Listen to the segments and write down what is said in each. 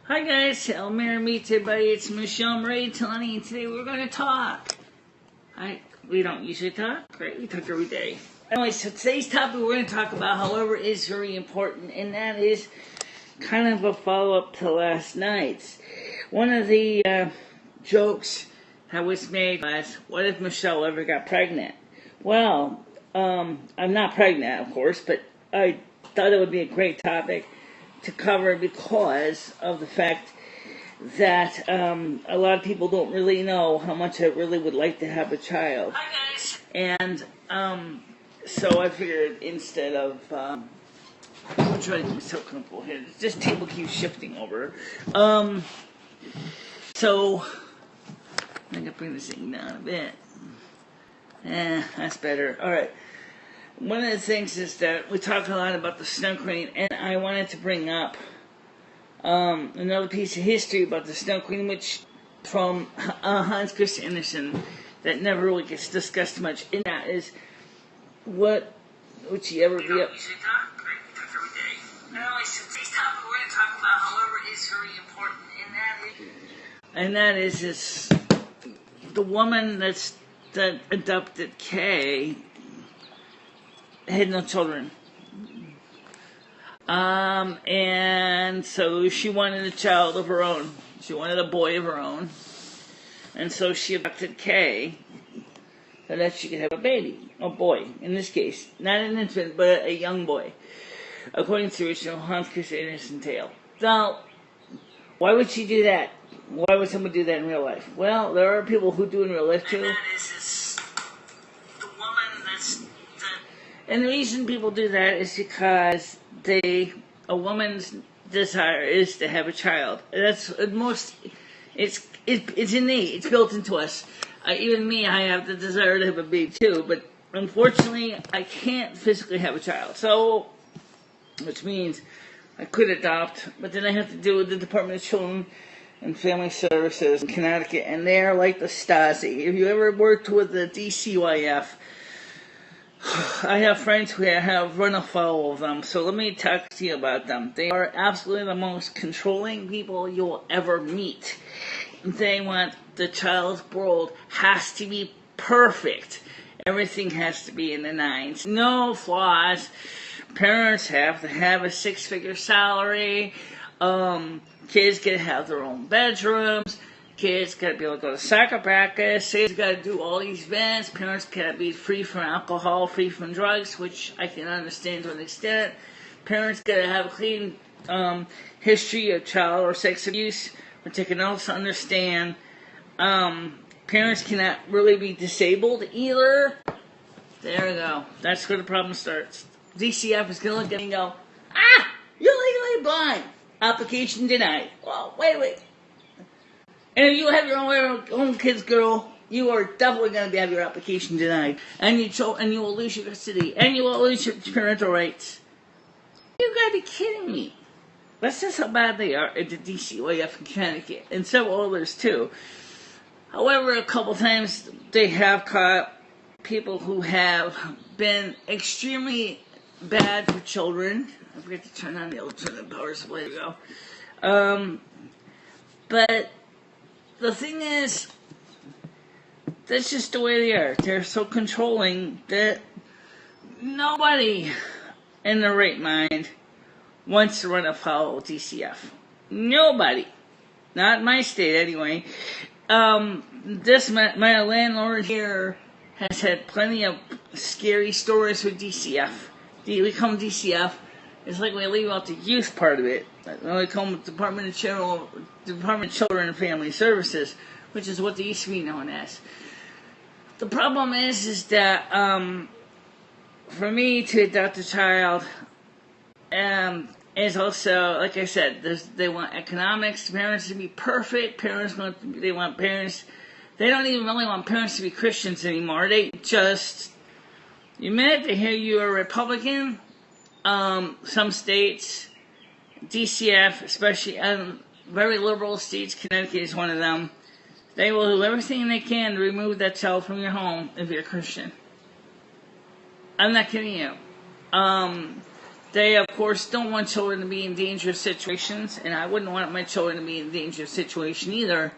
Hi guys, meet everybody. It's MicheleMarieDalene, and today we're going to talk. We don't usually talk, right? We talk every day. Anyway, so today's topic we're going to talk about, however, is very important, and that is kind of a follow-up to last night's. One of the jokes that was made was, what if Michelle ever got pregnant? Well, I'm not pregnant, of course, but I thought it would be a great topic to cover because of the fact that a lot of people don't really know how much I really would like to have a child. Hi guys. And so I figured instead of I'm trying to be so comfortable here. This table keeps shifting over. So I'm gonna bring this thing down a bit. That's better. All right. One of the things is that we talk a lot about the snow queen, and I wanted to bring up another piece of history about the snow queen, which from Hans Christian Andersen, that never really gets discussed much. And that is, what would she ever be up? And that is the woman that adopted Kay had no children. And so she wanted a child of her own. She wanted a boy of her own. And so she adopted Kay so that she could have a baby, a boy, in this case. Not an infant, but a young boy, according to the original Hans Christian Andersen tale. Now, why would she do that? Why would someone do that in real life? Well, there are people who do in real life too. And the reason people do that is because a woman's desire is to have a child. That's it's innate. It's built into us. Even me, I have the desire to have a baby too, but unfortunately, I can't physically have a child. So, which means I could adopt, but then I have to deal with the Department of Children and Family Services in Connecticut, and they're like the Stasi. If you ever worked with the DCYF, I have friends who have run afoul of them, so let me talk to you about them. They are absolutely the most controlling people you'll ever meet. They want the child's world has to be perfect. Everything has to be in the nines. No flaws. Parents have to have a six-figure salary. Kids get to have their own bedrooms. Kids got to be able to go to soccer practice. Kids got to do all these events. Parents got to be free from alcohol, free from drugs, which I can understand to an extent. Parents got to have a clean history of child or sex abuse, which I can also understand. Parents cannot really be disabled either. There we go. That's where the problem starts. DCF is going to look at me and go, you're legally blind. Application denied. Well, wait. And if you have your own kids, girl, you are definitely going to have your application denied. And you will lose your custody. And you will lose your parental rights. You've got to be kidding me. That's just how bad they are at the DCYF in Connecticut. And several others, too. However, a couple times they have caught people who have been extremely bad for children. I forget to turn on the alternative power supply. There we go. But the thing is, that's just the way they are. They're so controlling that nobody in their right mind wants to run afoul of DCF. Nobody. Not in my state, anyway. My landlord here has had plenty of scary stories with DCF. We call them DCF. It's like we leave out the youth part of it. We call them Department of Children and Family Services, which is what they used to be known as. The problem is that for me to adopt a child is also, like I said, they want economics, parents to be perfect. They don't even really want parents to be Christians anymore. They just, the minute they hear you are a Republican, some states, DCF, especially very liberal states, Connecticut is one of them, they will do everything they can to remove that child from your home if you're a Christian. I'm not kidding you. They, of course, don't want children to be in dangerous situations, and I wouldn't want my children to be in a dangerous situation either.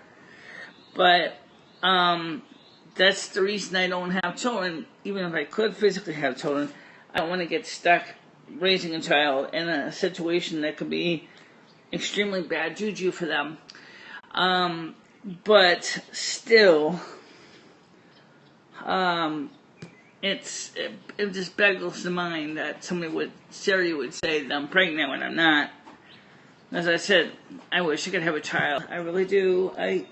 But that's the reason I don't have children. Even if I could physically have children, I don't want to get stuck raising a child in a situation that could be extremely bad juju for them. But still, it just boggles the mind that Siri would say that I'm pregnant when I'm not. As I said, I wish I could have a child. I really do. I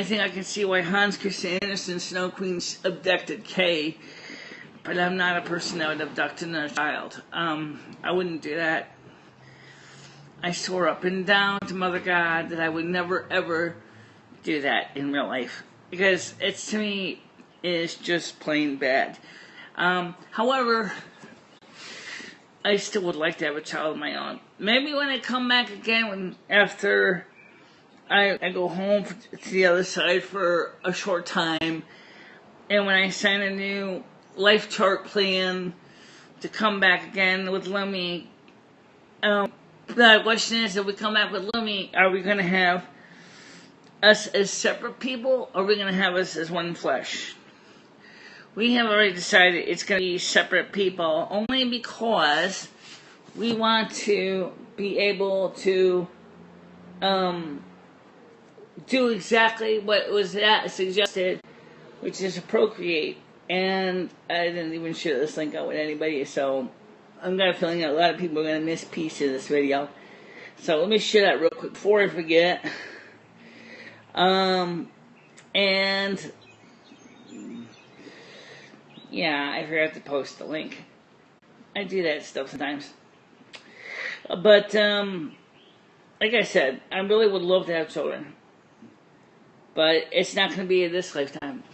think I can see why Hans Christian Andersen, Snow Queen, abducted Kay, but I'm not a person that would abduct another child. I wouldn't do that. I swore up and down to Mother God that I would never ever do that in real life, because to me is just plain bad. However, I still would like to have a child of my own. Maybe when I come back again, after I go home to the other side for a short time, and when I sign a new life chart plan to come back again with Lummi, the question is, if we come back with Lummi, are we going to have us as separate people, or are we going to have us as one flesh? We have already decided it's going to be separate people, only because we want to be able to do exactly what was suggested, which is to procreate. And I didn't even share this link out with anybody, so I'm got a feeling that a lot of people are going to miss pieces of this video. So let me share that real quick before I forget. And yeah, I forgot to post the link. I do that stuff sometimes. But like I said, I really would love to have children, but it's not going to be in this lifetime.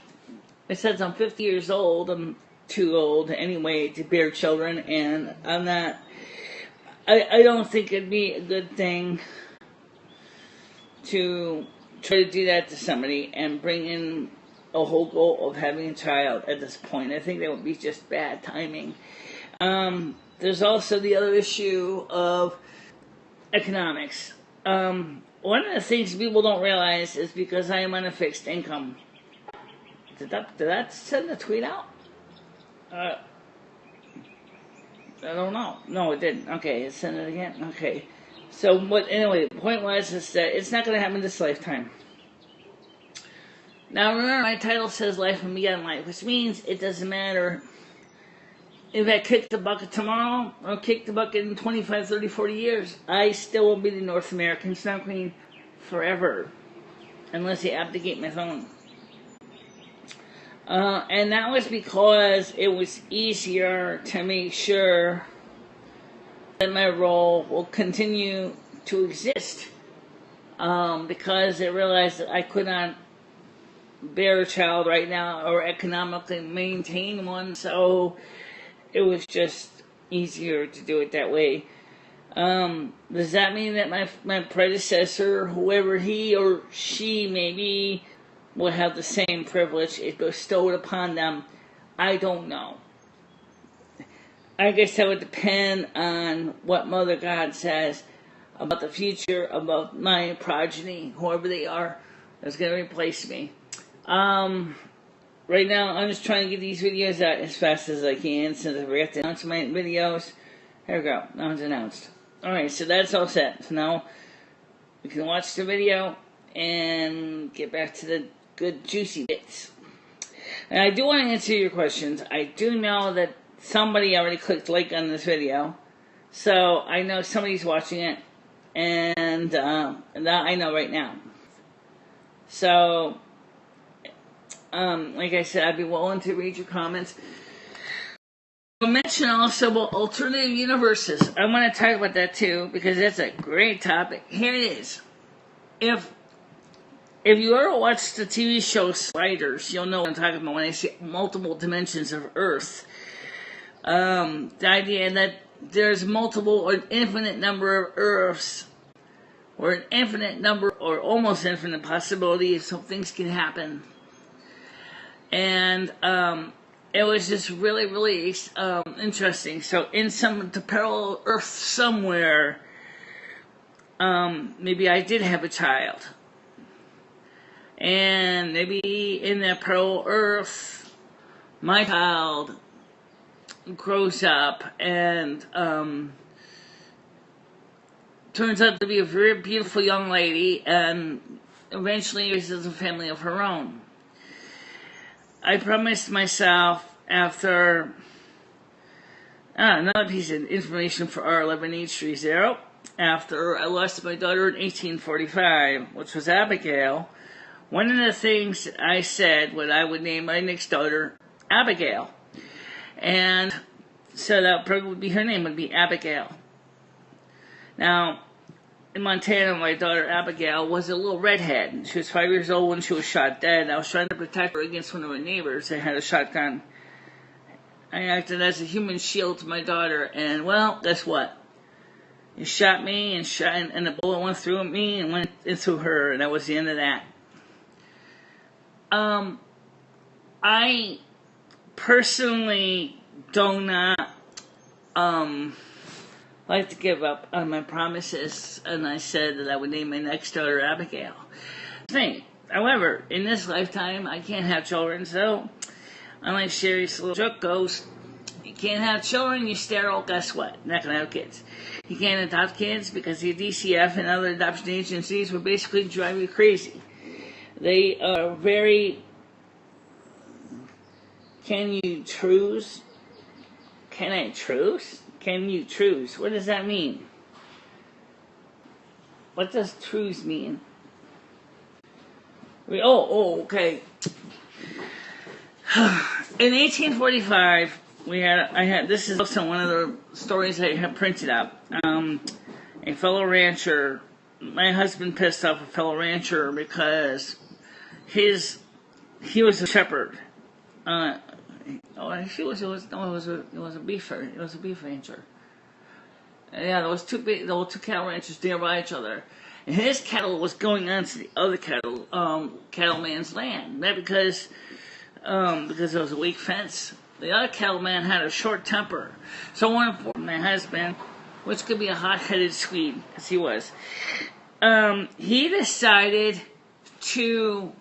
It says I'm 50 years old. I'm too old anyway to bear children, and I'm not. I don't think it'd be a good thing to try to do that to somebody and bring in a whole goal of having a child at this point. I think that would be just bad timing. There's also the other issue of economics. One of the things people don't realize is because I am on a fixed income. Did that send a tweet out? I don't know. No, it didn't. Okay, it sent it again. Okay. So anyway, the point was is that it's not going to happen this lifetime. Now remember, my title says life and beyond life, which means it doesn't matter if I kick the bucket tomorrow or kick the bucket in 25, 30, 40 years. I still will be the North American Snow Queen forever, unless you abdicate my throne. And that was because it was easier to make sure that my role will continue to exist, because I realized that I could not bear a child right now or economically maintain one, so it was just easier to do it that way. Does that mean that my predecessor, whoever he or she may be, will have the same privilege bestowed upon them? I don't know. I guess that would depend on what Mother God says about the future, about my progeny, whoever they are, that's going to replace me. Right now, I'm just trying to get these videos out as fast as I can, since I forgot to announce my videos. There we go. Now it's announced. Alright, so that's all set. So now, we can watch the video and get back to the good juicy bits. And I do want to answer your questions. I do know that somebody already clicked like on this video, so I know somebody's watching it, and that I know right now. So, like I said, I'd be willing to read your comments. I'll mention also about alternative universes. I want to talk about that too, because that's a great topic. Here it is. If you ever watched the TV show Sliders, you'll know what I'm talking about when I say multiple dimensions of Earth. The idea that there's multiple or infinite number of Earths, or an infinite number or almost infinite possibilities of things can happen. And it was just really, really interesting. So in the parallel Earth somewhere, maybe I did have a child. And maybe in that parallel Earth, my child grows up and turns out to be a very beautiful young lady and eventually raises a family of her own. I promised myself after another piece of information for R11H30, after I lost my daughter in 1845, which was Abigail, one of the things I said was I would name my next daughter Abigail. And so that would be her name, would be Abigail. Now, in Montana, my daughter Abigail was a little redhead. She was 5 years old when she was shot dead. I was trying to protect her against one of her neighbors that had a shotgun. I acted as a human shield to my daughter, and well, guess what? He shot me, and the bullet went through me and went into her, and that was the end of that. I personally do not like to give up on my promises, and I said that I would name my next daughter Abigail. However, in this lifetime, I can't have children, so unlike Sherry's little joke goes, you can't have children, you're sterile, guess what? Not gonna have kids. You can't adopt kids because the DCF and other adoption agencies will basically drive you crazy. They are very, can you choose? Can I choose? Can you choose? What does that mean? What does choose mean? Okay. In 1845, this is also one of the stories I have printed up. A fellow rancher, my husband pissed off a fellow rancher because he was a shepherd. It was a beef rancher. Yeah, there were two cattle ranchers nearby each other, and his cattle was going onto the other cattleman's land. Not because there was a weak fence. The other cattleman had a short temper, so one for my husband, which could be a hot-headed Swede, as he was, he decided to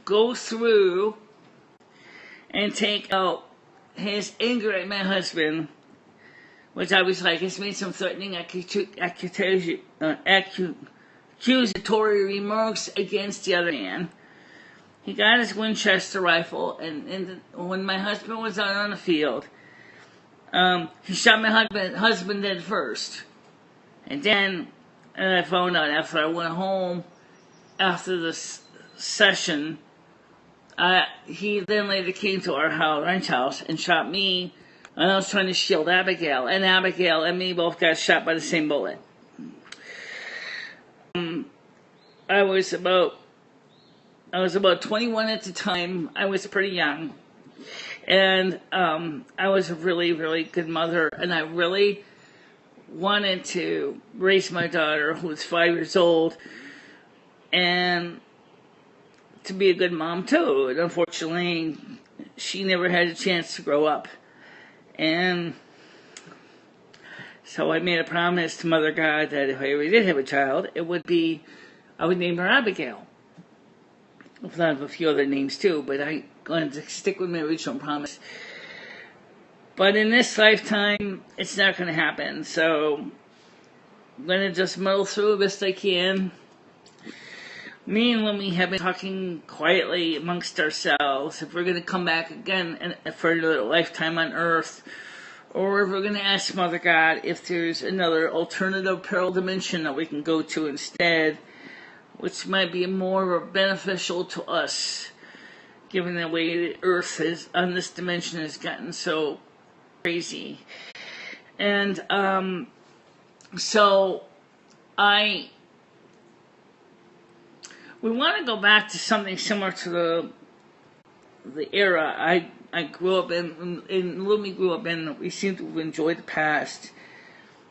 go through and take out his anger at my husband, which I was like, he's made some threatening accusatory remarks against the other man. He got his Winchester rifle, and when my husband was out on the field, he shot my husband dead first. And then I found out after I went home, after the session, he then later came to our ranch house and shot me, and I was trying to shield Abigail. And Abigail and me both got shot by the same bullet. I was about 21 at the time. I was pretty young. And I was a really, really good mother. And I really wanted to raise my daughter, who was 5 years old, and to be a good mom, too. And unfortunately, she never had a chance to grow up. And so I made a promise to Mother God that if I ever did have a child, I would name her Abigail. I thought of a few other names too, but I'm going to stick with my original promise. But in this lifetime, it's not going to happen. So I'm going to just muddle through the best I can. Me and Lumi have been talking quietly amongst ourselves if we're going to come back again for another lifetime on Earth, or if we're going to ask Mother God if there's another alternative parallel dimension that we can go to instead, which might be more beneficial to us, given the way the Earth is on this dimension has gotten so crazy. And we want to go back to something similar to the era I grew up in, and Lumi grew up in. We seem to have enjoyed the past.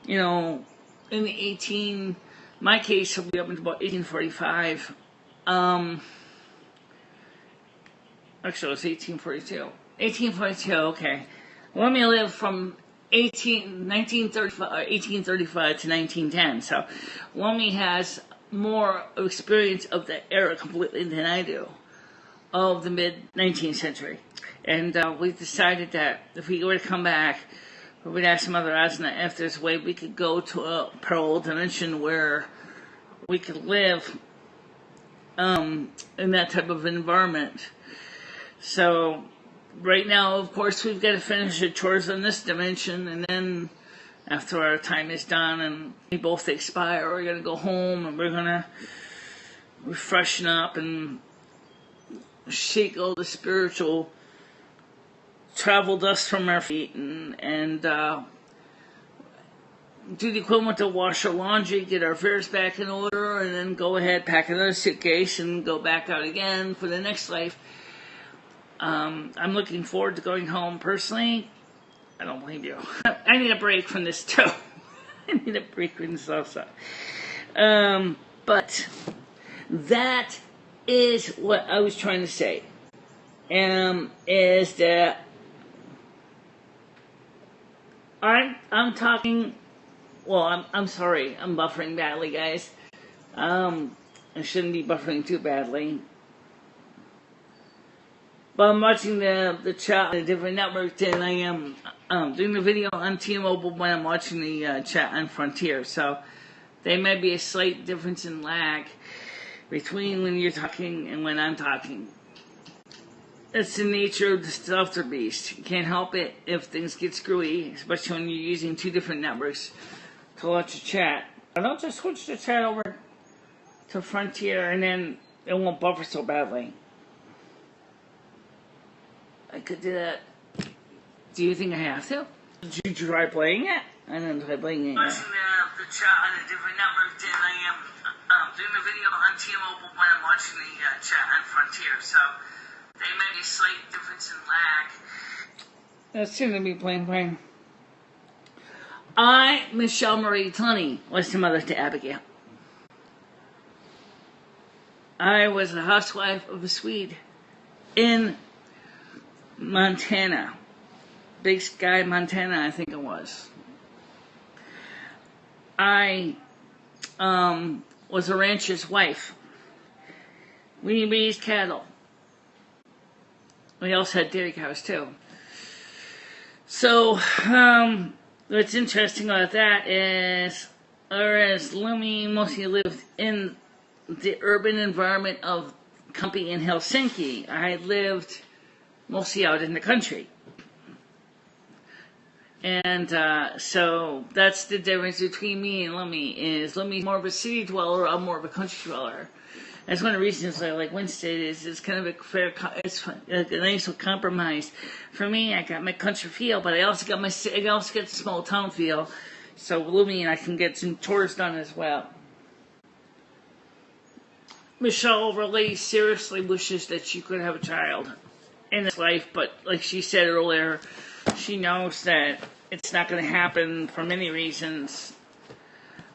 You know, in my case, will be up until about 1845. Actually, it was 1842. 1842, okay. Lummi lived from 1835 to 1910, so Lummi has more experience of the era completely than I do, of the mid-19th century. And we decided that if we were to come back, we would ask some other odds, and if there's a way we could go to a parallel dimension where we could live in that type of environment. So right now, of course, we've got to finish the chores in this dimension, and then after our time is done and we both expire, we're going to go home and we're going to freshen up and shake all the spiritual travel dust from our feet and do the equivalent to wash our laundry, get our affairs back in order, and then go ahead, pack another suitcase, and go back out again for the next life. I'm looking forward to going home personally. I don't blame you. I need a break from this too. I need a break from this also. But that is what I was trying to say. Is that I'm talking. Well, I'm sorry. I'm buffering badly, guys. I shouldn't be buffering too badly. But I'm watching the chat on a different network than I am doing the video on T-Mobile when I'm watching the chat on Frontier. So there may be a slight difference in lag between when you're talking and when I'm talking. It's the nature of the software beast. You can't help it if things get screwy, especially when you're using two different networks to watch a chat. But I'll just switch the chat over to Frontier and then it won't buffer so badly. I could do that. Do you think I have to? Did you try playing it? I didn't try playing it yet. Watching the chat on a different network than I am doing the video on T-Mobile when I'm watching the chat on Frontier. So there may be a slight difference in lag. That seems to be playing fine. I, MicheleMarieDalene, was the mother to Abigail. I was a housewife of a Swede in Montana. Big Sky, Montana, I think it was. I was a rancher's wife. We raised cattle. We also had dairy cows too. So, what's interesting about that is, whereas Lummi mostly lived in the urban environment of Kamppi and Helsinki, I lived mostly out in the country. And so that's the difference between me and Lummi, is Lummi's more of a city dweller, I'm more of a country dweller. That's one of the reasons I like Winston is it's kind of a fair, it's a nice compromise. For me, I got my country feel, but I also got the small town feel. So Lummi and I can get some chores done as well. Michelle really seriously wishes that she could have a child in this life, but like she said earlier, she knows that it's not going to happen for many reasons.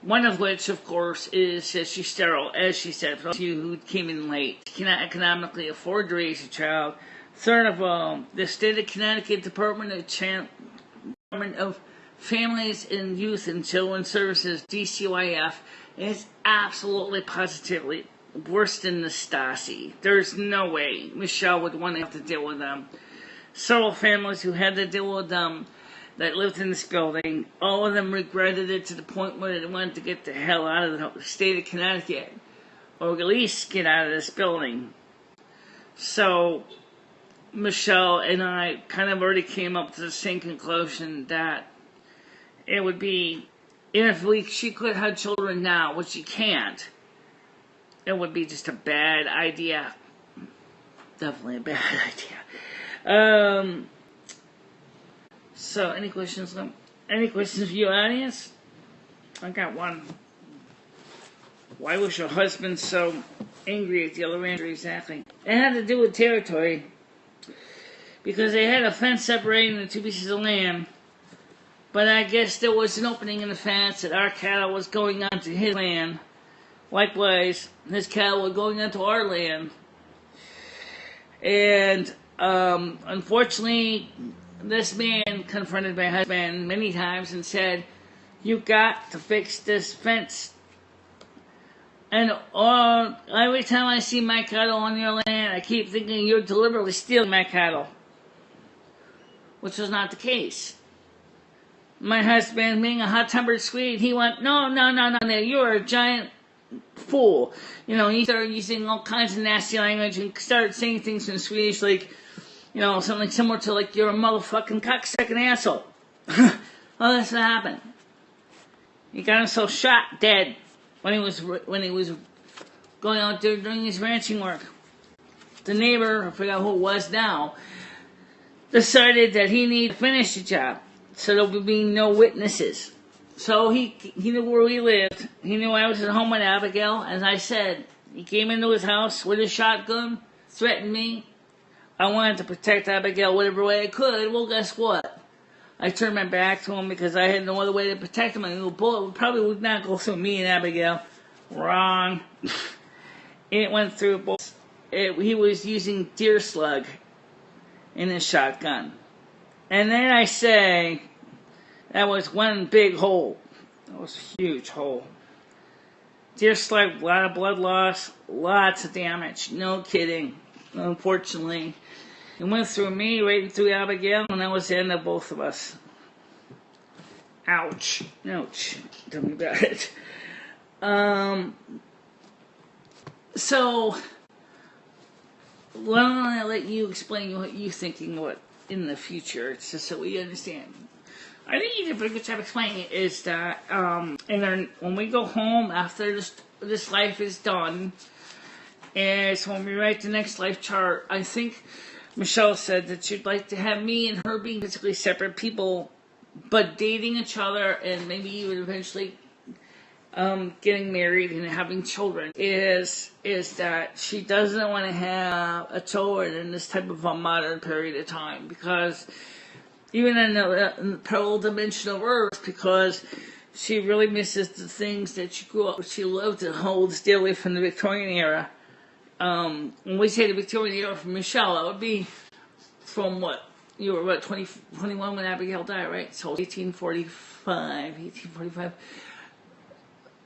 One of which, of course, is that she's sterile, as she said, for those of you who came in late. She cannot economically afford to raise a child. Third of all, the state of Connecticut Department of Families and Youth and Children's Services, DCYF, is absolutely positively worse than the Stasi. There's no way Michelle would want to have to deal with them. Several families who had to deal with them that lived in this building, all of them regretted it to the point where they wanted to get the hell out of the state of Connecticut, or at least get out of this building. So Michelle and I kind of already came up to the same conclusion that it would be, if she could have children now, which she can't, it would be just a bad idea. Definitely a bad idea. So, any questions? Any questions for you, audience? I got one. Why was your husband so angry at the other rancher exactly? It had to do with territory. Because they had a fence separating the two pieces of land. But I guess there was an opening in the fence that our cattle was going onto his land. Likewise, his cattle were going onto our land. And Unfortunately, this man confronted my husband many times and said, "You got to fix this fence." And every time I see my cattle on your land, I keep thinking you're deliberately stealing my cattle, which was not the case. My husband, being a hot-tempered Swede, he went, no, you're a giant fool. He started using all kinds of nasty language and started saying things in Swedish like, something similar to like, you're a motherfucking cocksucking asshole. Well, that's what happened. He got himself shot dead when he was going out there doing his ranching work. The neighbor, I forgot who it was now, decided that he needed to finish the job, so there would be no witnesses. So he knew where we lived. He knew I was at home with Abigail. As I said, he came into his house with a shotgun, threatened me. I wanted to protect Abigail whatever way I could. Well, guess what? I turned my back to him because I had no other way to protect him. And the bullet probably would not go through me and Abigail. Wrong. It went through both. He was using deer slug in his shotgun. And then I say, that was one big hole. That was a huge hole. Deer slug, a lot of blood loss, lots of damage. No kidding. Unfortunately. It went through me, right through Abigail, and that was the end of both of us. Ouch. Ouch. Tell me about it. So, why don't I let you explain what you're thinking what in the future, it's just so we understand. I think you did a pretty good job explaining it, is that when we go home after this life is done, is when we write the next life chart. I think Michelle said that she'd like to have me and her being physically separate people, but dating each other and maybe even eventually getting married and having children. Is that she doesn't want to have a children in this type of a modern period of time, because even in the parallel dimension of Earth, because she really misses the things that she grew up with. She loved and holds dearly from the Victorian era. When we say the Victorian era for Michelle, that would be from what? You were about 21 when Abigail died, right? So 1845.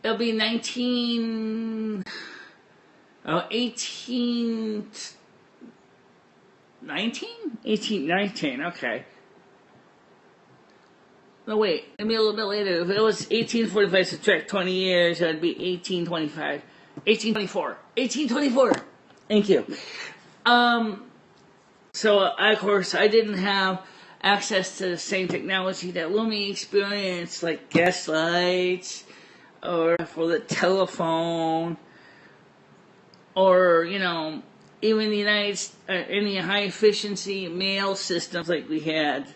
It'll be 1819, okay. No, wait, it'll be a little bit later. If it was 1845, subtract 20 years, it would be 1825. 1824. Thank you. So, of course, I didn't have access to the same technology that Lumi experienced, like gas lights, or for the telephone, or, even any high efficiency mail systems like we had.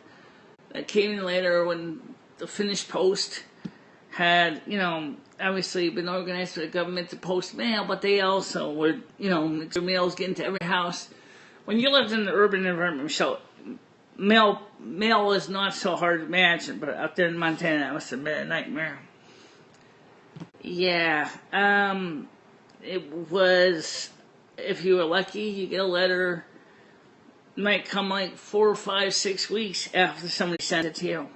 That came in later when the finished post had, obviously been organized by the government to post mail, but they also were, their mails getting to every house. When you lived in the urban environment, Michelle, mail was not so hard to imagine, but out there in Montana, that must have been a nightmare. Yeah, it was, if you were lucky, you get a letter, it might come like 4, 5, 6 weeks after somebody sent it to you.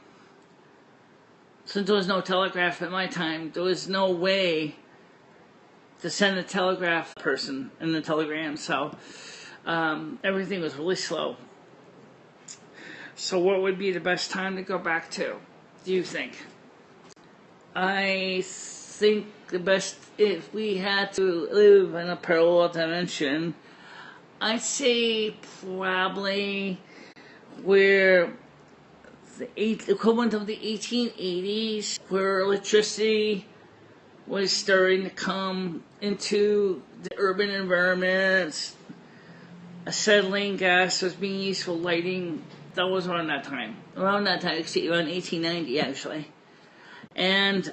Since there was no telegraph at my time, there was no way to send a telegraph person in the telegram, so everything was really slow. So what would be the best time to go back to, do you think? I think the best, if we had to live in a parallel dimension, I'd say probably where the equivalent of the 1880s, where electricity was starting to come into the urban environments, acetylene gas was being used for lighting. That was around that time. Around 1890 actually. And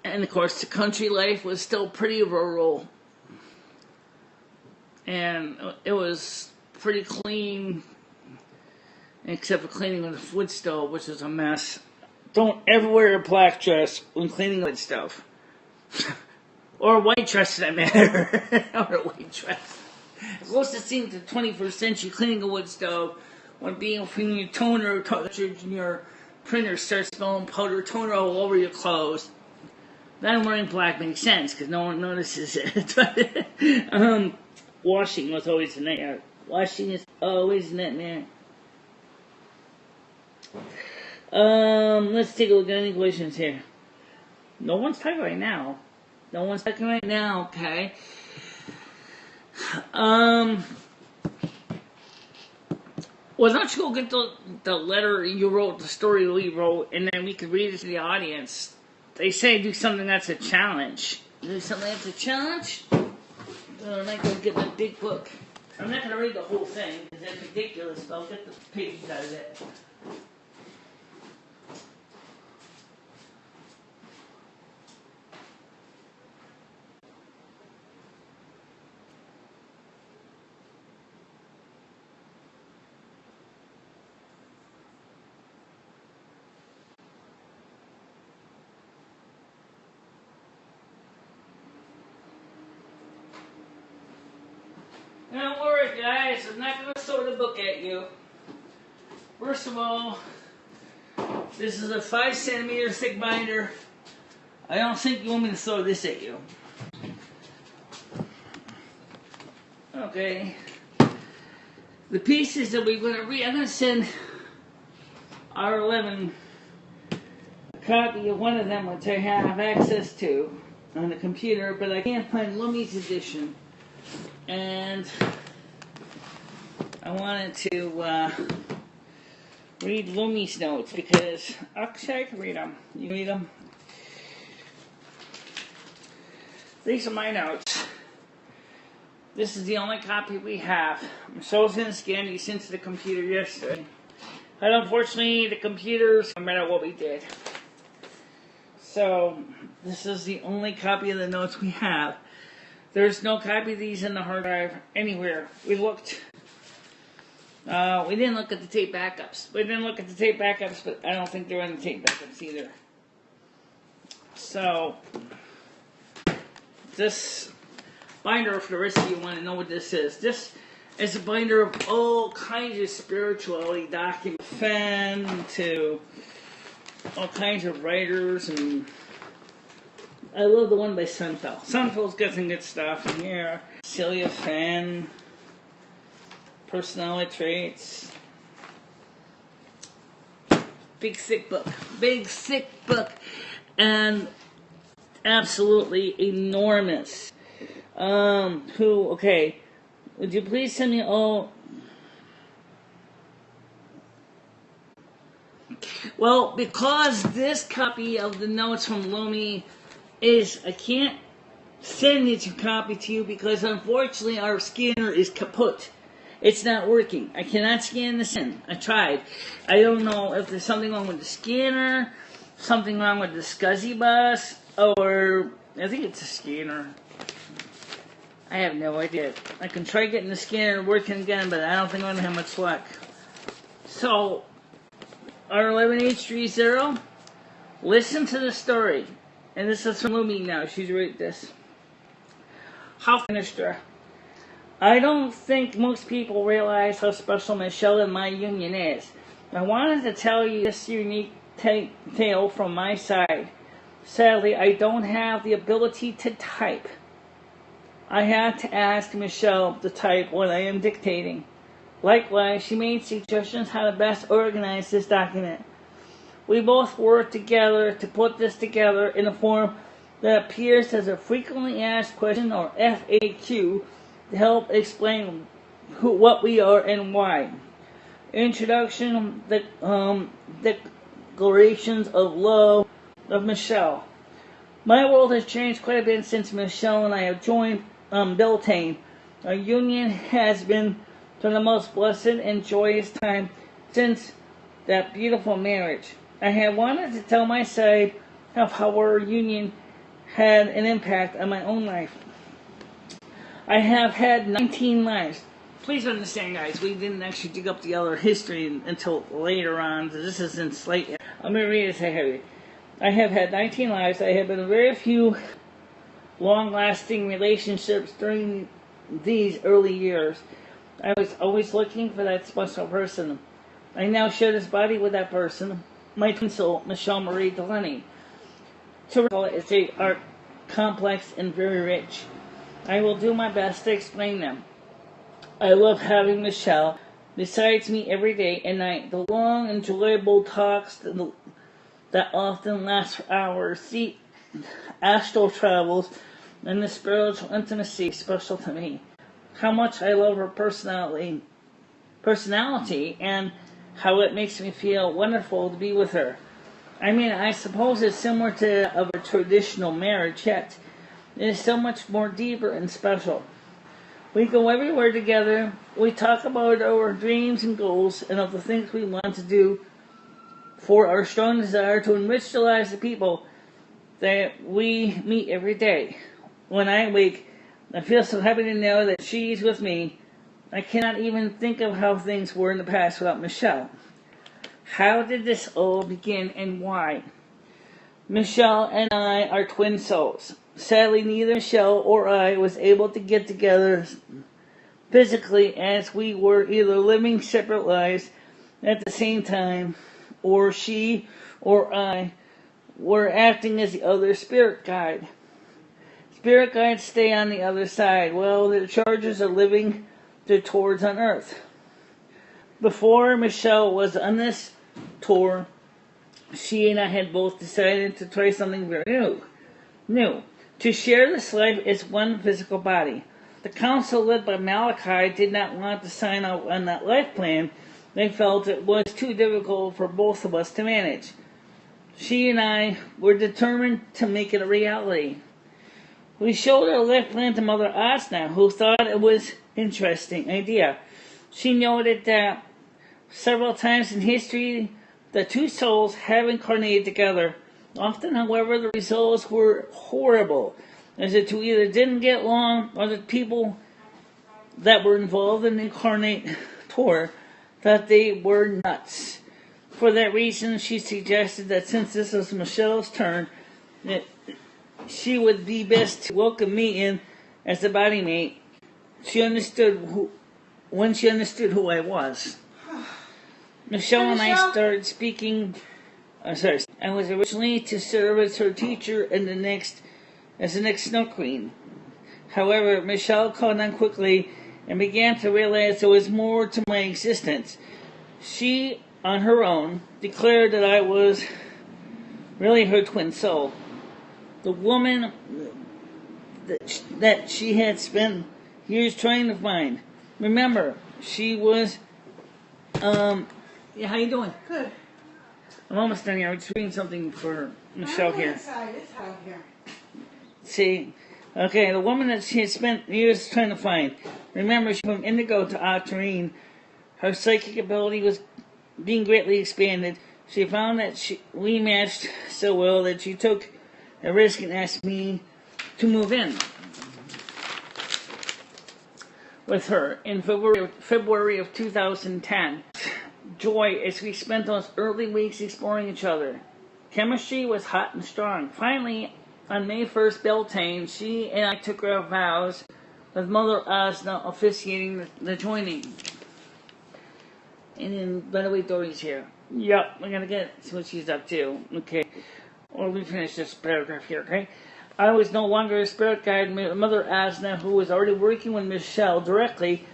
of course the country life was still pretty rural. And it was pretty clean, except for cleaning with a wood stove, which is a mess. Don't ever wear a black dress when cleaning wood stove. Or a white dress, for that matter. Or a white dress. Closest thing to the 21st century cleaning a wood stove when being from your toner, your printer starts spilling powder toner all over your clothes. Then wearing black makes sense because no one notices it. Washing was always a nightmare. Washing is always a nightmare. Let's take a look at any questions here. No one's talking right now. Okay. Well, don't you go get the letter you wrote, the story we wrote, and then we could read it to the audience. They say do something that's a challenge. Do something that's a challenge? I might go get the big book. I'm not going to read the whole thing, because that's ridiculous, but I'll get the pages out of it. Don't worry, guys. I'm not going to throw the book at you. First of all, this is a 5 centimeter thick binder. I don't think you want me to throw this at you. Okay. The pieces that we're going to read, I'm going to send R11 a copy of one of them, which I have access to on the computer, but I can't find Lummy's edition. And I wanted to read Lummy's notes because actually I can read them. You read them? These are my notes. This is the only copy we have. Michelle's going to scan these into the computer yesterday. But unfortunately, the computers, no matter what we did. So, this is the only copy of the notes we have. There's no copy of these in the hard drive anywhere. We looked. We didn't look at the tape backups. But I don't think they're in the tape backups either. So, this binder, for the rest of you want to know what this is. This is a binder of all kinds of spirituality documents. Fan to all kinds of writers, and I love the one by Sunfell. Sunfell's got some good stuff in here. Celia Fan, personality traits. Big thick book, and absolutely enormous. Okay, would you please send me all? Well, because this copy of the notes from Lomi I can't send it to copy to you because unfortunately our scanner is kaput. It's not working. I cannot scan this in. I tried. I don't know if there's something wrong with the scanner, something wrong with the SCSI bus, or I think it's a scanner. I have no idea. I can try getting the scanner working again, but I don't think I'm going to have much luck. So, R11H30, listen to the story. And this is from Lumi now. She's written this. How finished her? I don't think most people realize how special Michelle and my union is. I wanted to tell you this unique tale from my side. Sadly, I don't have the ability to type. I had to ask Michelle to type when I am dictating. Likewise, she made suggestions how to best organize this document. We both worked together to put this together in a form that appears as a frequently asked question, or FAQ, to help explain what we are and why. Introduction, declarations of love of Michelle. My world has changed quite a bit since Michelle and I have joined Beltane. Our union has been the most blessed and joyous time since that beautiful marriage. I have wanted to tell my side of how our union had an impact on my own life. I have had 19 lives. Please understand, guys, we didn't actually dig up the other history until later on. This is in slight. I'm going to read it heavy. I have had 19 lives. I have been in very few long-lasting relationships during these early years. I was always looking for that special person. I now share this body with that person, my twin soul, MicheleMarieDalene. They are complex and very rich. I will do my best to explain them. I love having Michele besides me every day and night. The long, enjoyable talks that often last for hours, the astral travels, and the spiritual intimacy special to me. How much I love her personality, and how it makes me feel wonderful to be with her. I mean, I suppose it's similar to of a traditional marriage, yet it is so much more deeper and special. We go everywhere together. We talk about our dreams and goals and of the things we want to do for our strong desire to enrich the lives of people that we meet every day. When I wake, I feel so happy to know that she's with me. I cannot even think of how things were in the past without Michele. How did this all begin and why? Michele and I are twin souls. Sadly, neither Michele or I was able to get together physically, as we were either living separate lives at the same time, or she or I were acting as the other spirit guide. Spirit guides stay on the other side, while their charges are living their tours on earth. Before Michele was on this tour, she and I had both decided to try something very new. To share this life as one physical body. The council led by Malachi did not want to sign up on that life plan. They felt it was too difficult for both of us to manage. She and I were determined to make it a reality. We showed our life plan to Mother Asna, who thought it was an interesting idea. She noted that several times in history, the two souls have incarnated together. Often, however, the results were horrible, as the two either didn't get along or the people that were involved in the incarnate tour thought they were nuts. For that reason, she suggested that since this was Michele's turn, that she would be best to welcome me in as a body mate. When she understood who I was. Michele and I started speaking. I was originally to serve as her teacher and as the next Snow Queen. However, Michele caught on quickly and began to realize there was more to my existence. She, on her own, declared that I was really her twin soul. The woman that she had spent years trying to find. Remember, she was, how you doing? Good. I'm almost done here. I'm just reading something for Michele here. It's out here. See, okay, the woman that she had spent years trying to find. Remember, she from indigo to octarine. Her psychic ability was being greatly expanded. She found that we matched so well that she took a risk and asked me to move in with her in February of 2010. Joy as we spent those early weeks exploring each other. Chemistry was hot and strong. Finally, on May 1st, Beltane, she and I took our vows, with Mother Asna officiating the joining. And then, by the way, Dory's here. Yep, we're gonna get see what she's up to. Okay. Or we finish this paragraph here, okay? I was no longer a spirit guide. Mother Asna, who was already working with Michele directly,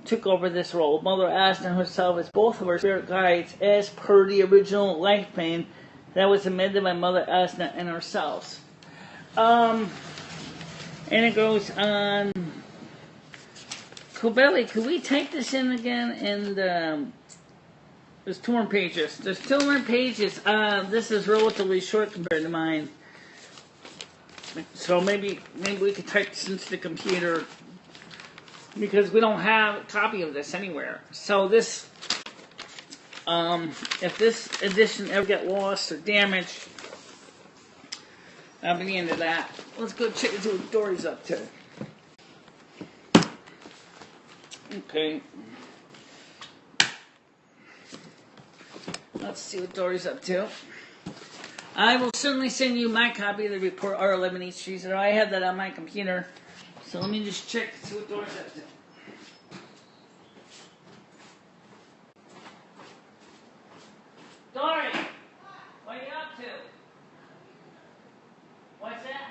took over this role. Mother Asna herself is both of her spirit guides as per the original life plan that was amended by Mother Asna and ourselves. And it goes on. Kobeli, could we type this in again? And there's 2 more pages. There's 2 more pages. This is relatively short compared to mine. So maybe we could type this into the computer, because we don't have a copy of this anywhere. So this, if this edition ever get lost or damaged, that'll be the end of that. Let's go check and see what Dory's up to. Okay. Let's see what Dory's up to. I will certainly send you my copy of the report, R11 East Street. I have that on my computer. So let me just check to see what doors up to. Dory, what are you up to? What's that?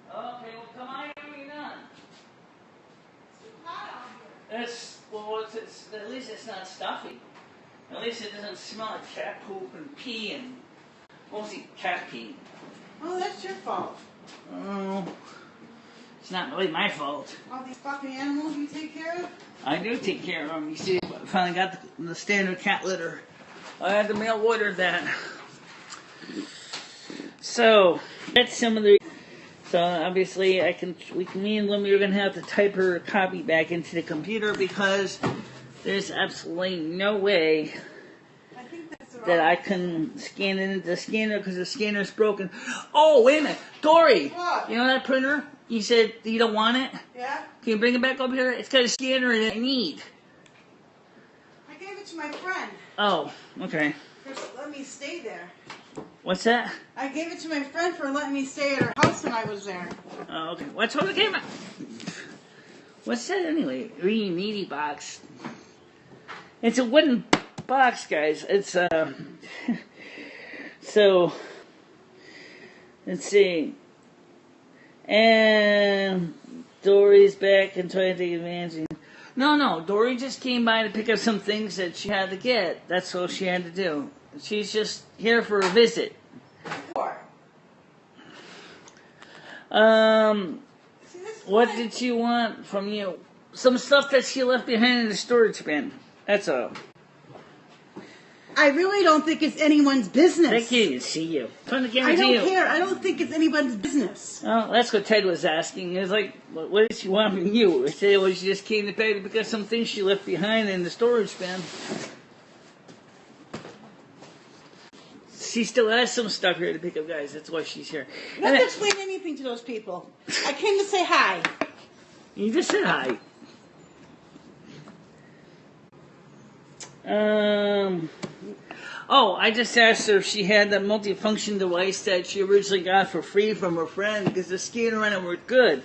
Okay, well come on here when you're done. It's too hot out here. At least it's not stuffy. At least it doesn't smell like cat poop and pee and mostly cat pee. Oh, that's your fault. Oh, it's not really my fault. All these fucking animals you take care of? I do take care of them. You see, I finally got the standard cat litter. I had to mail order that. So that's some of the. So obviously, me and Lemmy are gonna have to type her copy back into the computer because there's absolutely no way that I can scan it into the scanner because the scanner's broken. Oh, wait a minute, Dory. What? You know that printer? You said you don't want it. Yeah? Can you bring it back over here? It's got a scanner in it I need. I gave it to my friend. Oh, okay. For letting me stay there. What's that? I gave it to my friend for letting me stay at her house when I was there. Oh, okay. What's on the camera? What's that anyway? Really needy box. It's a wooden box, guys. It's so let's see. And Dory's back and trying to take advantage. No, Dory just came by to pick up some things that she had to get. That's all she had to do. She's just here for a visit. What did she want from you? Some stuff that she left behind in the storage bin. That's all. I really don't think it's anyone's business. I can't even see you. Turn the camera I to you. don't care. I don't think it's anyone's business. Oh, that's what Ted was asking. It was like, what did she want from you? I said, well, she just came to pay because some things she left behind in the storage bin. She still has some stuff here to pick up, guys. That's why she's here. You don't have to explain anything to those people. I came to say hi. You just said hi. Oh, I just asked her if she had that multifunction device that she originally got for free from her friend because the scanner on it were good.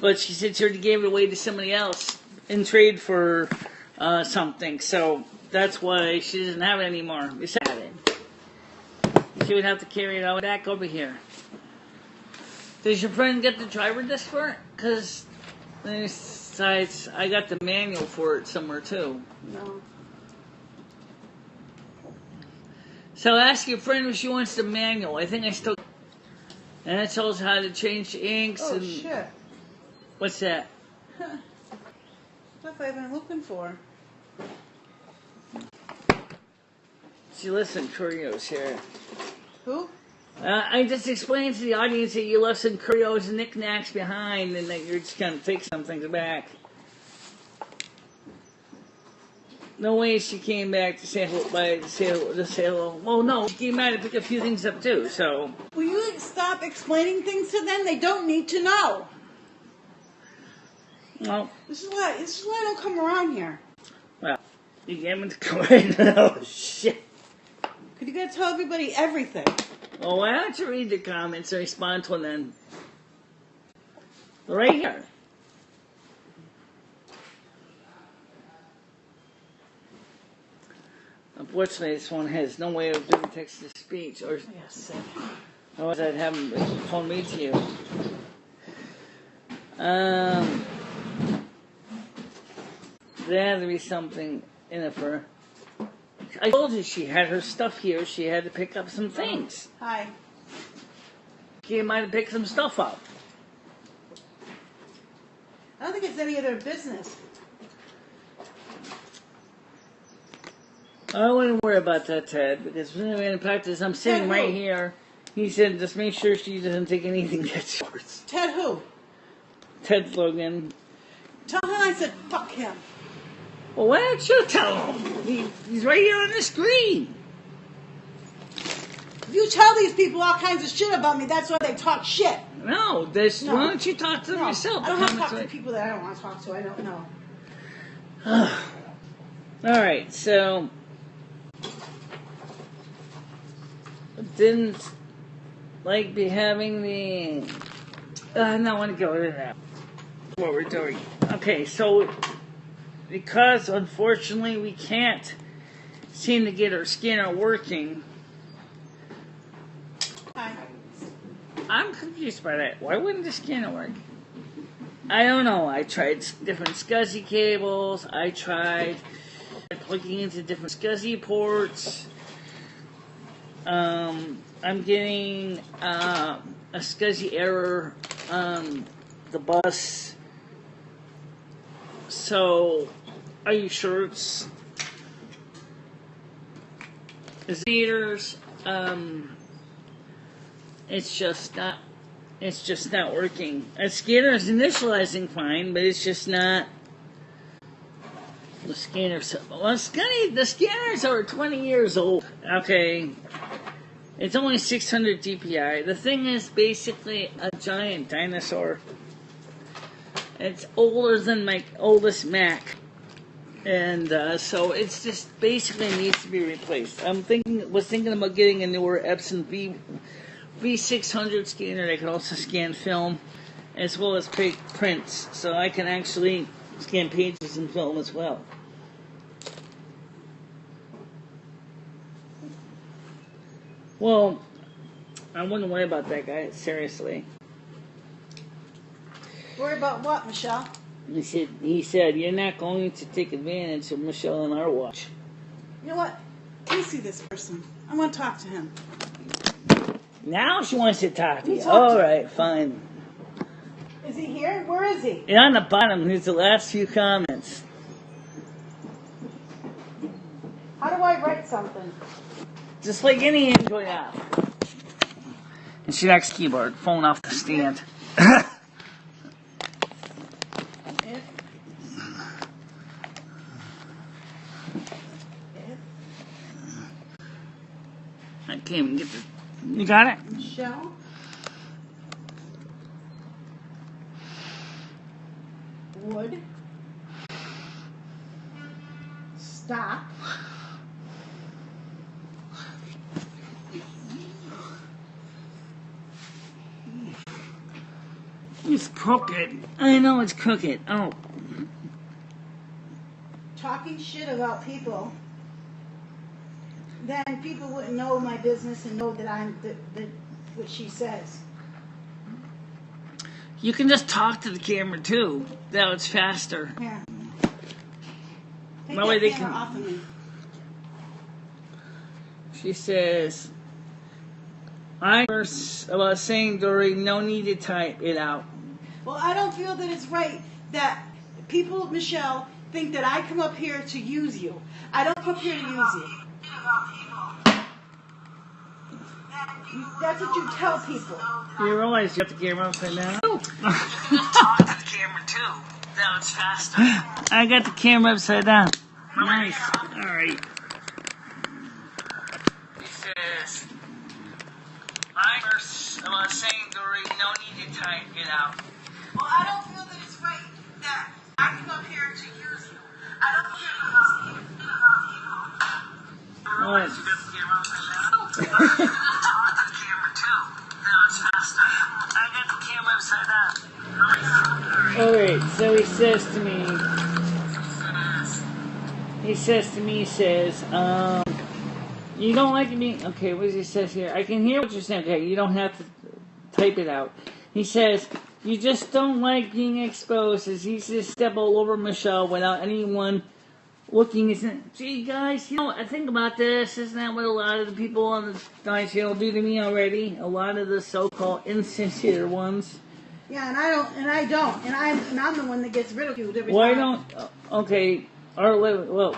But she said she already gave it away to somebody else in trade for something. So that's why she doesn't have it anymore. Besides it. She would have to carry it all back over here. Does your friend get the driver disc for it? Because besides, I got the manual for it somewhere too. No. So ask your friend if she wants the manual. I think I still. And it tells how to change the inks. Oh, and shit. What's that? Stuff I've been looking for. See, listen, curios here. Who? I just explained to the audience that you left some curios and knickknacks behind and that you're just going to take some things back. No way she came back to say hello. Well, no, she came back to pick a few things up too, so. Will you stop explaining things to them? They don't need to know. Well. This is why I don't come around here. Well, you gave me to come right now. Shit. Because you gotta tell everybody everything. Well, why don't you read the comments and respond to them then? Right here. Unfortunately, this one has no way of doing text-to-speech, or Yes. otherwise I'd have them phone me to you. There had to be something in it for. I told you she had her stuff here. She had to pick up some things. Hi. She might have picked some stuff up. I don't think it's any of their business. I wouldn't worry about that, Ted, because in practice, I'm sitting right here. He said, just make sure she doesn't take anything that's yours. Ted who? Ted Logan. Tell him I said fuck him. Well, why don't you tell him? He's right here on the screen. If you tell these people all kinds of shit about me, that's why they talk shit. No, why don't you talk to them yourself? I don't have to talk to people that I don't want to talk to. I don't know. All right, so didn't like be having the I want to go into that. What we're doing. Okay, so because unfortunately we can't seem to get our scanner working, I'm confused by that. Why wouldn't the scanner work? I don't know. I tried different SCSI cables. I tried plugging into different SCSI ports. I'm getting a SCSI error on the bus. So, are you sure it's meters? It's just not working. A scanner is initializing fine, but it's just not. The scanner's the scanner's over 20 years old. Okay, it's only 600 DPI. The thing is basically a giant dinosaur. It's older than my oldest Mac, and so it's just basically needs to be replaced. Was thinking about getting a newer Epson V600 scanner that can also scan film as well as prints, so I can actually scan pages and film as well. Well, I wouldn't worry about that guy, seriously. Worry about what, Michelle? He said, you're not going to take advantage of Michelle and our watch. You know what? Let me see this person. I want to talk to him. Now she wants to talk to you. Talk All to right, fine. Is he here? Where is he? And on the bottom, here's the last few comments. How do I write something? Just like any Android app. And she likes keyboard, phone off the stand. I can't even get the... You got it? Michelle? Would stop It's crooked. I know it's crooked. Oh. talking shit about people, then people wouldn't know my business and know that I'm what she says. You can just talk to the camera too. That it's faster. Yeah. Take That way that they camera can- off of me. She says, I was about saying, Dory, no need to type it out. Well, I don't feel that it's right that people, Michelle, think that I come up here to use you. I don't come up here to use you. That's what you tell people. You realize you have the camera upside down? Talk to the camera too. That was faster. I got the camera upside down. Nice. Alright. He says, I was saying, Dory, no need to type it out. Well, I don't feel that it's right that I come up here to use you. I don't feel that it's You realize you got the camera upside down? Talk to the camera too. That was faster. I got the camera upside down. Alright, so he says to me, you don't like me? Okay, what does he say here? I can hear what you're saying. Okay, you don't have to type it out. He says, you just don't like being exposed. It's easy to step all over Michelle without anyone looking. Gee, guys, I think about this. Isn't that what a lot of the people on the channel do to me already? A lot of the so-called insincere ones. Yeah, and I'm the one that gets ridiculed every Why time. okay, R11, well,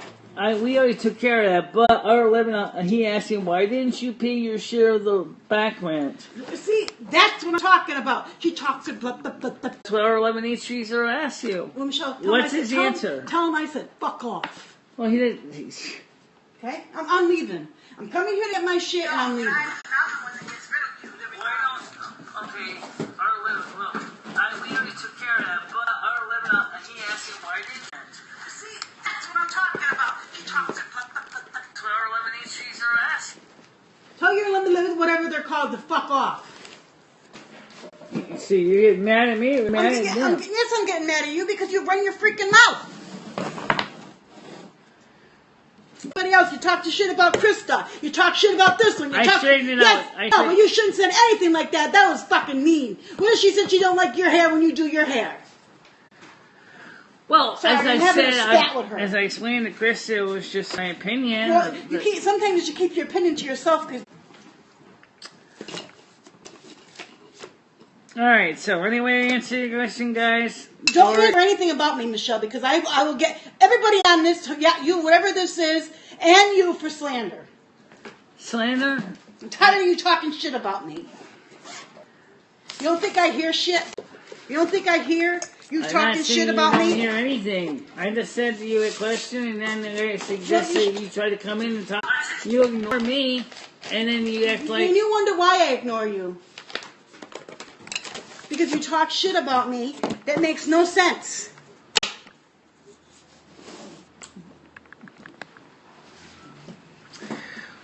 we already took care of that, but R11, he asked him, why didn't you pay your share of the back rent? See, that's what I'm talking about. She talks and blah, blah, blah, blah. That's what R11H3 are asked you. Well, Michelle, What's his answer? Tell him I said, fuck off. Well, he didn't. Okay? I'm leaving. I'm coming here to get my shit and I'm leaving. Okay, R11, look, we already took care of that, but R11, he asked him, why didn't you? See, that's what I'm talking about. She talks and blah, blah, blah, blah. That's what R11H3 are asked. Tell your whatever they're called to fuck off. see. You're getting mad at me or mad at them? Yes, I'm getting mad at you because you run your freaking mouth. Somebody else, you talk to shit about Krista. You talk shit about this one. I straightened it out. No, but you shouldn't say anything like that. That was fucking mean. What if she said she don't like your hair when you do your hair? Well, Sorry, as I said, with her. as I explained to Krista, it was just my opinion. Well, sometimes you should keep your opinion to yourself. Alright, so anyway, to answer your question, guys. Don't answer anything about me, Michelle, because I will get everybody on this, you, whatever this is, and you for slander. Slander? I'm tired of you talking shit about me. You don't think I hear shit? You don't think I hear you talking shit about me? I don't hear anything. I just said to you a question, and then I suggested you try to come in and talk. You ignore me, and then you act like... And you wonder why I ignore you. Because you talk shit about me that makes no sense.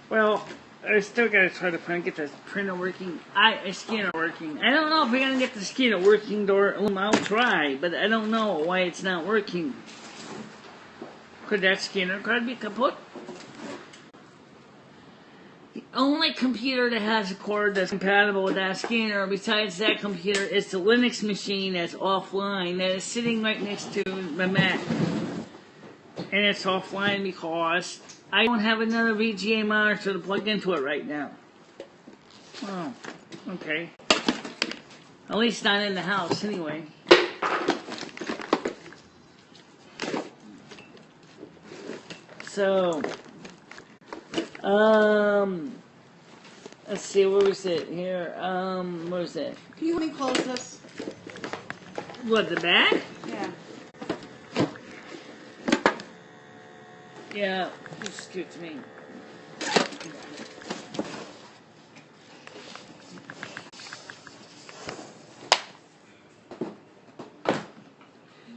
Well, I still gotta try to get the printer working. Scanner working. I don't know if we're gonna get the scanner working, or I'll try, but I don't know why it's not working. Could that scanner card be kaput? The only computer that has a cord that's compatible with that scanner besides that computer is the Linux machine that's offline, that is sitting right next to my Mac. And it's offline because I don't have another VGA monitor to plug into it right now. Oh, okay. At least not in the house anyway. So... let's see, where was it? Here, where was it? Can you let me close this? What, the back? Yeah. Yeah, just give it to me.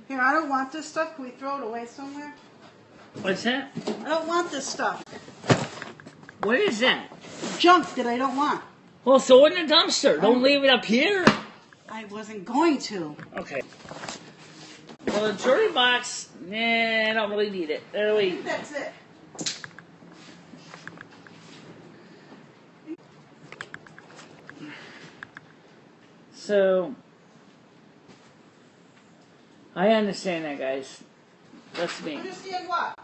Here, I don't want this stuff. Can we throw it away somewhere? What's that? I don't want this stuff. What is that? Junk that I don't want. Well, throw it in the dumpster. Don't leave it up here. I wasn't going to. Okay. Well, the jewelry box, I don't really need it. I think that's it. So, I understand that, guys. That's me. Understand what?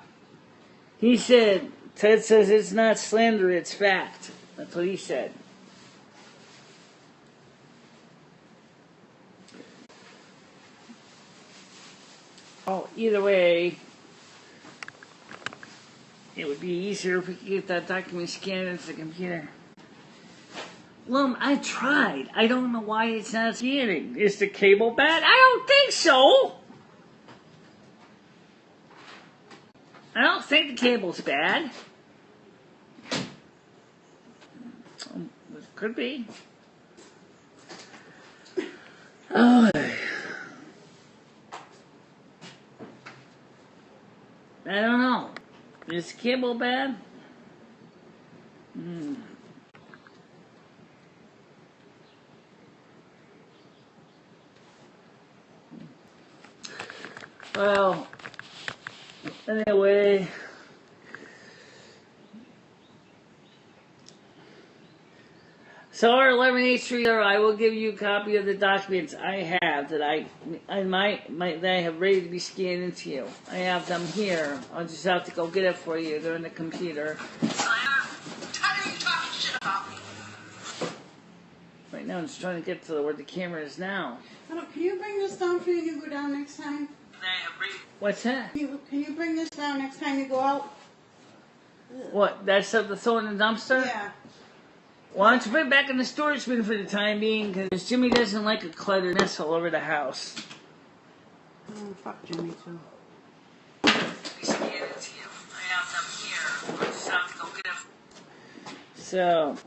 He said, Ted says it's not slander, it's fact. That's what he said. Oh, either way, it would be easier if we could get that document scanned into the computer. Lum, I tried. I don't know why it's not scanning. Is the cable bad? I don't think so. I don't think the cable's bad. It could be. Oh. I don't know. Is the cable bad? Well, anyway, so our 11H3R, I will give you a copy of the documents I have that I have ready to be scanned into you. I have them here. I'll just have to go get it for you. They're in the computer. I'm tired of you talking shit about me. Right now, I'm just trying to get to where the camera is now. Can you bring this down for you to go down next time? What's that? Can you bring this down next time you go out? What? That stuff to throw in the dumpster? Yeah. Why don't you put it back in the storage bin for the time being? Because Jimmy doesn't like a cluttered mess all over the house. Oh, fuck Jimmy too. So,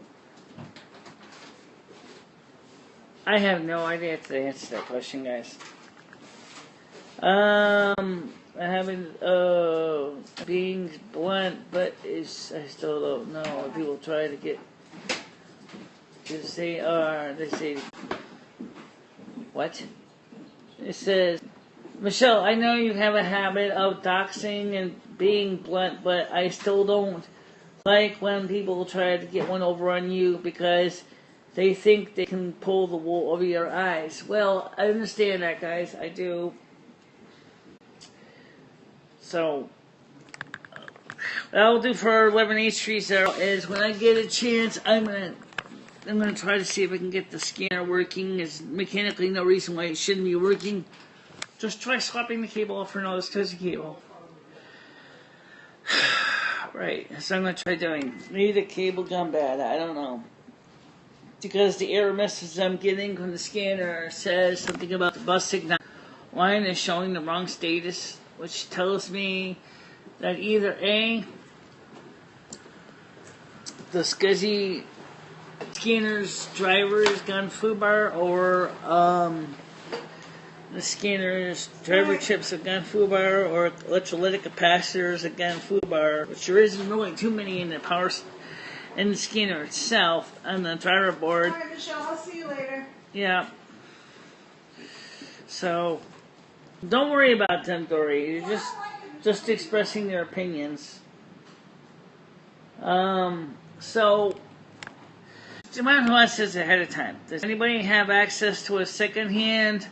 I have no idea to answer that question, guys. I haven't, being blunt, but I still don't know if people try to get, because they say, What? It says, Michelle, I know you have a habit of doxing and being blunt, but I still don't like when people try to get one over on you because they think they can pull the wool over your eyes. Well, I understand that, guys. I do. So, what I'll do for 11H30 is when I get a chance, I'm gonna try to see if I can get the scanner working. There's mechanically no reason why it shouldn't be working. Just try swapping the cable off for another SCSI cable. Right, so I'm gonna try doing. Maybe the cable gone bad, I don't know. Because the error message I'm getting from the scanner says something about the bus signal line is showing the wrong status, which tells me that either A, the SCSI scanner's driver has gone foobar, or the scanner's driver chips have gone foobar, or electrolytic capacitors have gone foobar, which there isn't really too many in the in the scanner itself on the driver board. Alright, Michelle, I'll see you later. Yeah. So don't worry about them, Dory. You're just expressing their opinions. So Silvermoon says ahead of time. Does anybody have access to a second-hand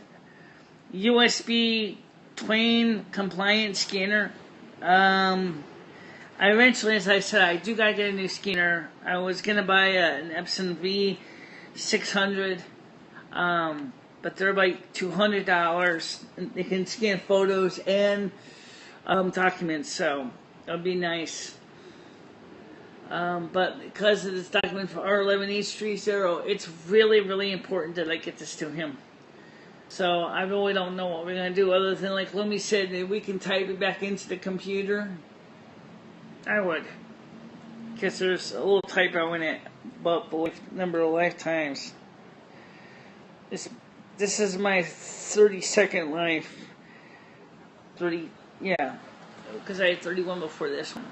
USB Twain compliant scanner? I eventually, as I said, I do gotta get a new scanner. I was gonna buy an Epson V600, but they're like $200. And they can scan photos and documents, so that would be nice. But because of this document for R11H30, it's really, really important that I get this to him. So I really don't know what we're going to do other than, like Lumi said, that we can type it back into the computer. I would. Because there's a little typo in it about the number of lifetimes. This is my 32nd life. 30, yeah. Because I had 31 before this one.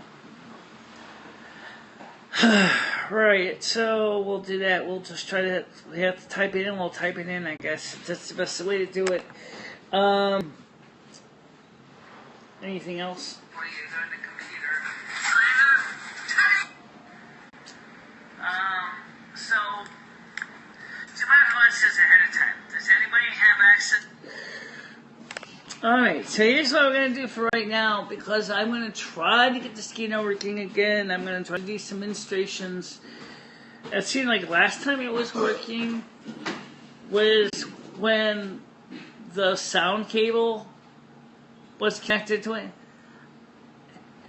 Right, so we'll do that. We'll just try to, we have to type it in, we'll type it in, I guess. That's the best way to do it. Anything else? So, Silvermoon says ahead of time. Does anybody have access? Alright, so here's what we're going to do for right now, because I'm going to try to get the scanner working again. I'm going to try to do some illustrations. It seemed like last time it was working was when the sound cable was connected to it.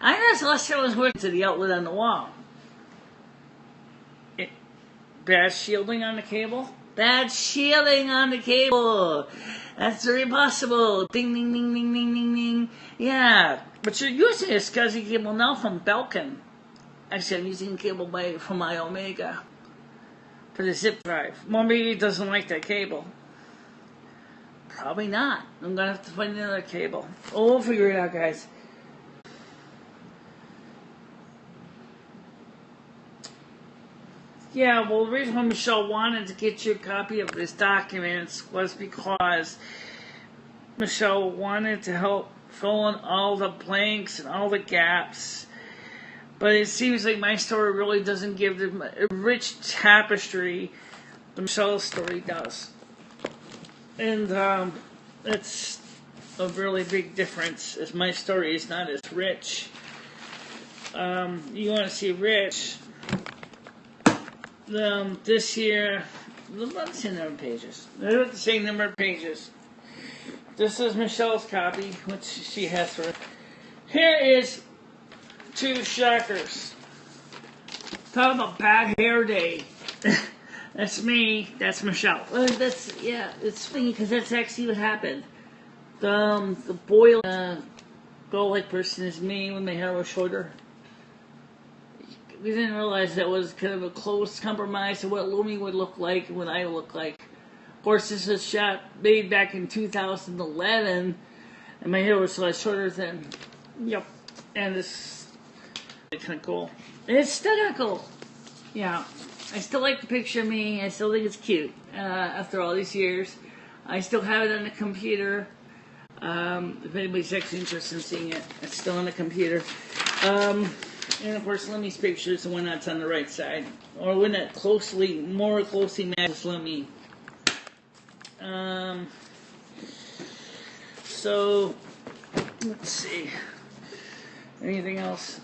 I noticed last time it was working to the outlet on the wall. Bad shielding on the cable? Bad shielding on the cable! That's very possible. Ding, ding, ding, ding, ding, ding, ding. Yeah, but you're using a SCSI cable now from Belkin. Actually, I'm using a cable from my Omega for the zip drive. Maybe it doesn't like that cable. Probably not. I'm going to have to find another cable. Oh, we'll figure it out, guys. Yeah, well, the reason why Michelle wanted to get you a copy of this document was because Michelle wanted to help fill in all the blanks and all the gaps. But it seems like my story really doesn't give them a rich tapestry that Michelle's story does. And it's a really big difference, as my story is not as rich. You want to see rich. This year, let's see the number of pages. They're the same number of pages. This is Michelle's copy, which she has for. Here is two shockers. Talk about bad hair day. That's me. That's Michelle. That's it's funny because that's actually what happened. The boiled girl-like person is me when my hair was shorter. We didn't realize that was kind of a close compromise to what Lumi would look like and what I would look like. Of course, this is a shot made back in 2011, and my hair was a lot shorter then. Yep. And this is kind of cool. And it's still kind of cool. Yeah. I still like the picture of me. I still think it's cute after all these years. I still have it on the computer. If anybody's actually interested in seeing it, it's still on the computer. And of course, let me make sure it's the one that's on the right side, or when that more closely matches. Let me. So let's see. Anything else?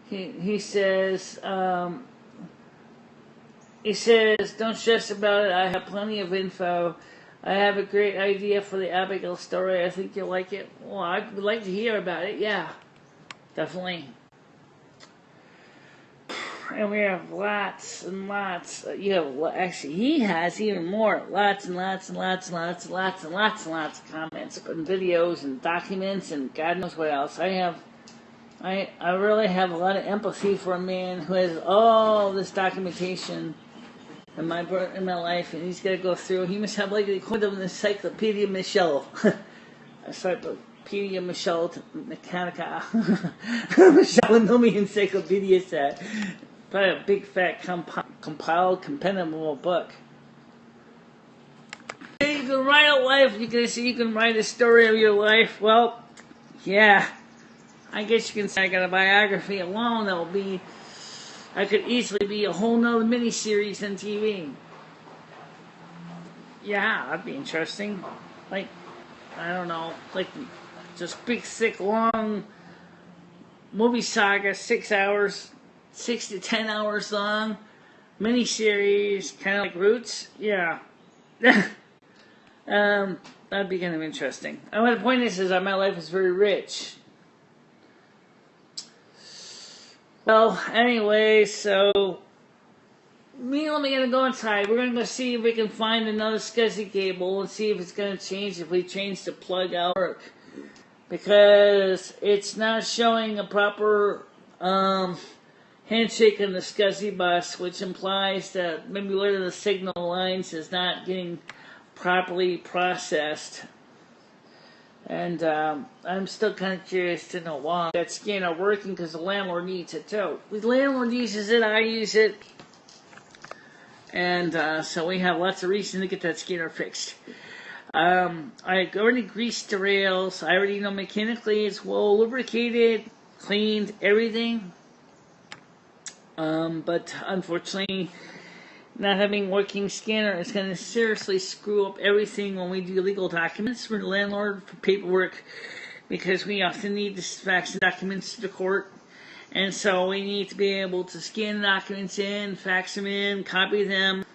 He says. He says, "Don't stress about it. I have plenty of info. I have a great idea for the Abigail story. I think you'll like it." Well, I would like to hear about it. Yeah, definitely. And we have lots and lots. Actually, he has even more. Lots and lots and lots and lots and lots and lots and lots of comments and videos and documents and God knows what else. I really have a lot of empathy for a man who has all this documentation in my life, and he's got to go through. He must have like they call them the Encyclopedia Michelle, Encyclopedia Michelle Mechanica, Michelle no me Encyclopedia set. Probably a big fat compiled compendium book. You can write a life. You can write a story of your life. Well, yeah. I guess you can say I got a biography alone that will be. I could easily be a whole nother miniseries on TV. Yeah, that'd be interesting. Like, I don't know, like just big, thick, long movie saga, 6 hours, 6 to 10 hours long, miniseries, kind of like Roots. Yeah, that'd be kind of interesting. And the point is that my life is very rich. Well, anyway, so me and Lemmy are gonna go inside. We're gonna go see if we can find another SCSI cable and see if it's gonna change if we change the plug out work, because it's not showing a proper handshake on the SCSI bus, which implies that maybe one of the signal lines is not getting properly processed. And I'm still kind of curious to know why that scanner working, because the landlord needs it too. The landlord uses it, I use it, and so we have lots of reason to get that scanner fixed. I already greased the rails. I already know mechanically it's well lubricated, cleaned, everything. But unfortunately, not having working scanner is going to seriously screw up everything when we do legal documents for the landlord, for paperwork, because we often need to fax the documents to the court, and so we need to be able to scan the documents in, fax them in, copy them.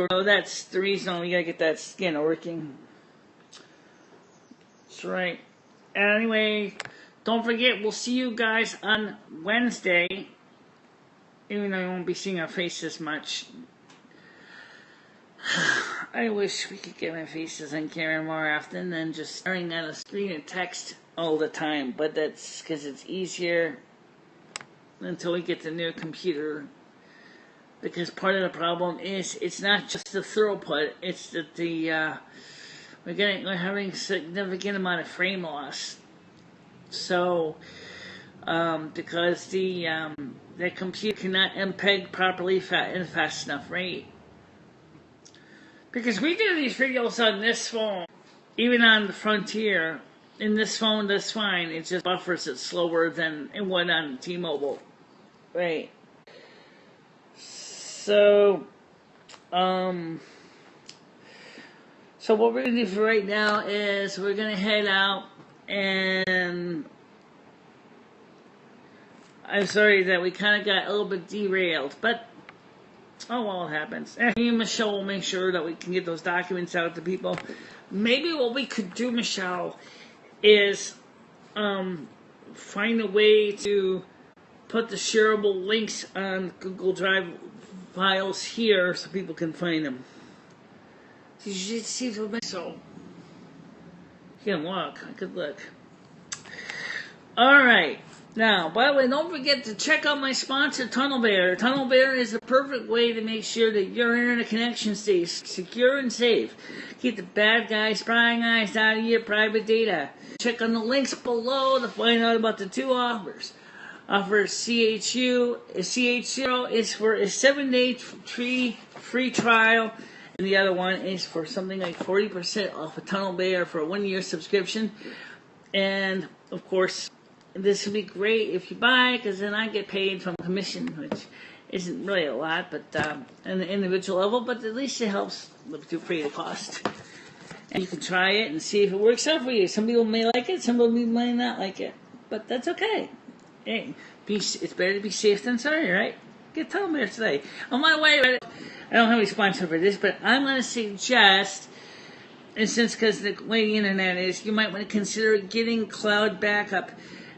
That's the reason we got to get that scanner working. That's right. Anyway, don't forget, we'll see you guys on Wednesday. Even though you won't be seeing our faces much. I wish we could get my faces on camera more often than just staring at a screen and text all the time. But that's because it's easier until we get the new computer. Because part of the problem is it's not just the throughput, it's that we're having a significant amount of frame loss. So, because the computer cannot MPEG properly in fast enough rate. Because we do these videos on this phone, even on the Frontier. In this phone, that's fine. It just buffers it slower than it would on T-Mobile. Right. So what we're going to do for right now is we're going to head out, and I'm sorry that we kind of got a little bit derailed, but oh well, it happens. And me and Michelle will make sure that we can get those documents out to people. Maybe what we could do, Michelle, is find a way to put the shareable links on Google Drive files here so people can find them. Did you see what so? You can look. I could look. All right. Now, by the way, don't forget to check out my sponsor, Tunnel Bear. Tunnel Bear is the perfect way to make sure that your internet connection stays secure and safe. Keep the bad guys, prying eyes out of your private data. Check on the links below to find out about the two offers. offers CHU. CH0 is for a 7-day free trial, and the other one is for something like 40% off a Tunnel Bear for a 1-year subscription. And of course, this would be great if you buy, because then I get paid from commission, which isn't really a lot, but on the individual level, but at least it helps to free the cost. And you can try it and see if it works out for you. Some people may like it, some people may not like it, but that's okay. Hey, it's better to be safe than sorry, right? Get Tunnel Bear today. On my way, I don't have any sponsor for this, but I'm going to suggest, and since because the way the internet is, you might want to consider getting cloud backup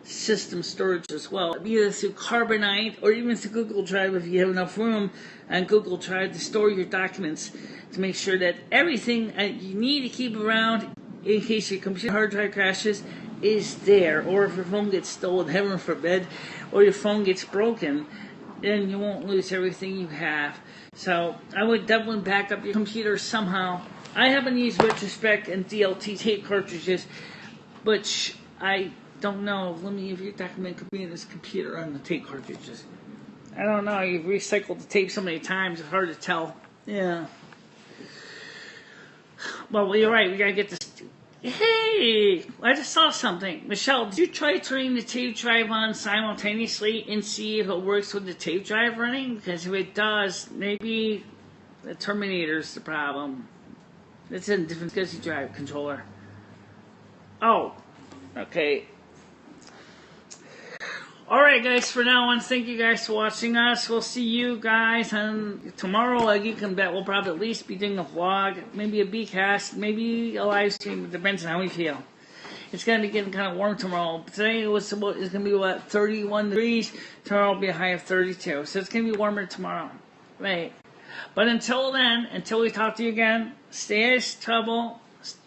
system storage as well, either through Carbonite or even through Google Drive if you have enough room on Google Drive to store your documents, to make sure that everything you need to keep around in case your computer hard drive crashes is there, or if your phone gets stolen, heaven forbid, or your phone gets broken, then you won't lose everything you have. So I would definitely back up your computer somehow. I happen to use Retrospect and DLT tape cartridges, which I don't know if your document could be in this computer on the tape cartridges. I don't know. You've recycled the tape so many times, it's hard to tell. Yeah. Well, you're right. We gotta get this. Hey, I just saw something. Michelle, did you try turning the tape drive on simultaneously and see if it works with the tape drive running? Because if it does, maybe the Terminator's the problem. It's a different SCSI drive controller. Oh, okay. Alright guys, for now on, thank you guys for watching us. We'll see you guys on tomorrow. You can bet we'll probably at least be doing a vlog, maybe a B-cast, maybe a live stream. It depends on how we feel. It's going to be getting kind of warm tomorrow. Today it's going to be about 31 degrees. Tomorrow will be a high of 32. So it's going to be warmer tomorrow. Right. But until then, until we talk to you again, stay out of trouble.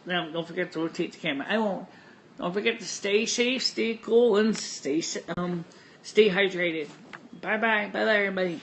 No, don't forget to rotate the camera. I won't. Don't forget to stay safe, stay cool, and stay hydrated. Bye-bye. Bye-bye, everybody.